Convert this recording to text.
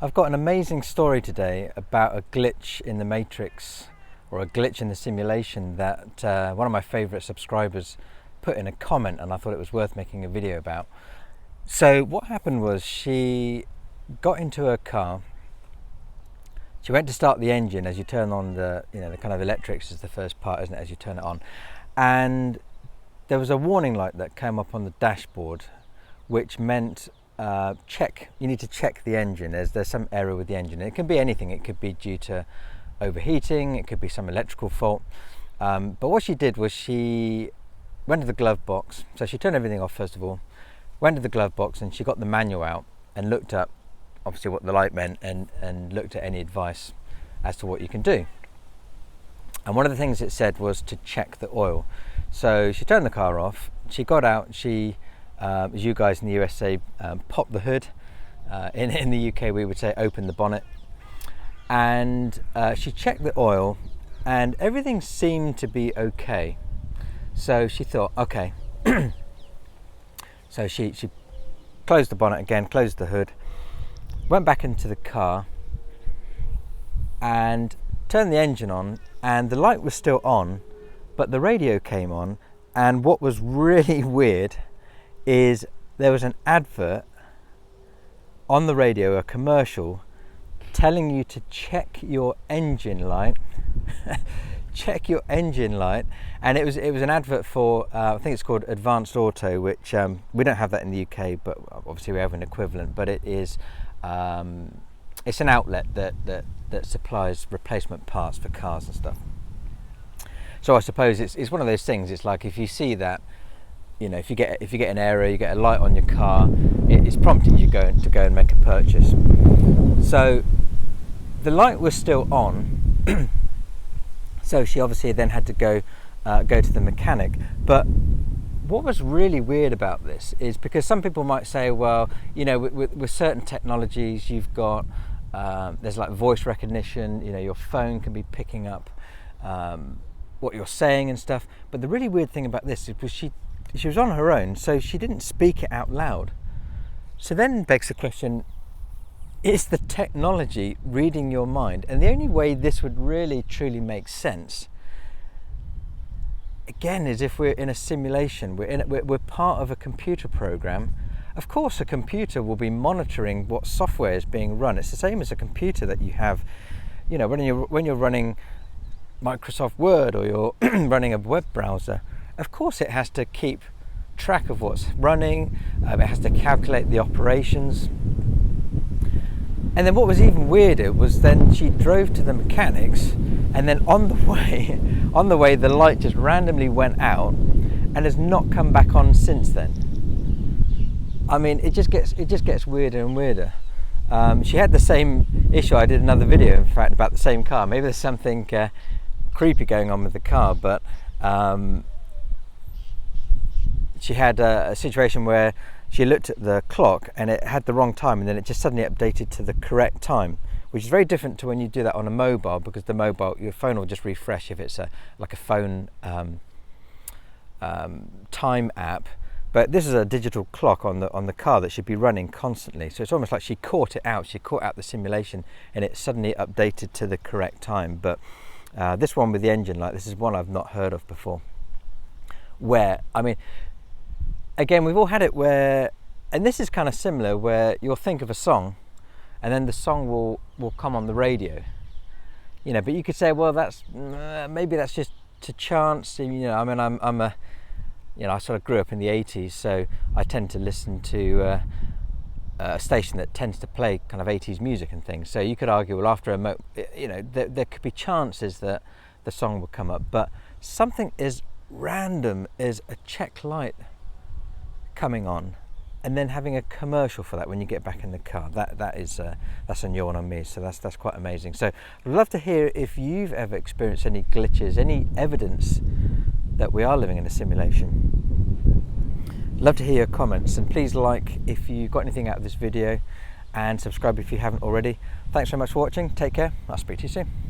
I've got an amazing story today about a glitch in the matrix, or a glitch in the simulation that one of my favourite subscribers put in a comment, and I thought it was worth making a video about. So what happened was, she got into her car, she went to start the engine. As you turn on the kind of electrics is the first part, isn't it, as you turn it on, and there was a warning light that came up on the dashboard, which meant you need to check the engine. There's some error with the engine. It can be anything. It could be due to overheating, it could be some electrical fault, but what she did was she went to the glove box. So she turned everything off first of all, went to the glove box, and she got the manual out and looked up obviously what the light meant, and looked at any advice as to what you can do. And one of the things it said was to check the oil. So she turned the car off, she got out, she as you guys in the USA pop the hood, in the UK we would say open the bonnet, and she checked the oil and everything seemed to be okay. So she thought, okay, so she closed the bonnet again, closed the hood, went back into the car and turned the engine on, and the light was still on, but the radio came on. And what was really weird is there was an advert on the radio, a commercial telling you to check your engine light. Check your engine light. And it was an advert for I think it's called Advanced Auto, which we don't have that in the UK, but obviously we have an equivalent. But it is it's an outlet that supplies replacement parts for cars and stuff. So I suppose it's one of those things. It's like if you see that, if you get an error, you get a light on your car, it's prompting you to go and make a purchase. So the light was still on, so she obviously then had to go to the mechanic. But what was really weird about this is, because some people might say, well, with certain technologies, you've got there's like voice recognition. Your phone can be picking up what you're saying and stuff. But the really weird thing about this was she was on her own, so she didn't speak it out loud. So then begs the question, is the technology reading your mind? And the only way this would really truly make sense, again, is if we're in a simulation. We're part of a computer program. Of course a computer will be monitoring what software is being run. It's the same as a computer that you have, when you're running Microsoft Word, or you're running a web browser. Of course it has to keep track of what's running, it has to calculate the operations. And then what was even weirder was then she drove to the mechanics, and then on the way the light just randomly went out and has not come back on since then. I mean, it just gets weirder and weirder. She had the same issue. I did another video, in fact, about the same car. Maybe there's something creepy going on with the car, but she had a situation where she looked at the clock and it had the wrong time, and then it just suddenly updated to the correct time, which is very different to when you do that on a mobile, because your phone will just refresh if it's like a phone time app. But this is a digital clock on the car that should be running constantly. So it's almost like she caught out the simulation, and it suddenly updated to the correct time. But this one with the engine light, this is one I've not heard of before. Where, I mean, again, we've all had it where, and this is kind of similar, where you'll think of a song and then the song will come on the radio. But you could say, well, that's maybe that's just to chance. I mean, I sort of grew up in the 80s, so I tend to listen to a station that tends to play kind of 80s music and things. So you could argue, well, after there could be chances that the song will come up, but something as random as a check light coming on and then having a commercial for that when you get back in the car, that's a new one on me. So that's quite amazing. So I'd love to hear if you've ever experienced any glitches, any evidence that we are living in a simulation. Love to hear your comments, and please like if you got anything out of this video, and subscribe if you haven't already. Thanks very much for watching. Take care. I'll speak to you soon.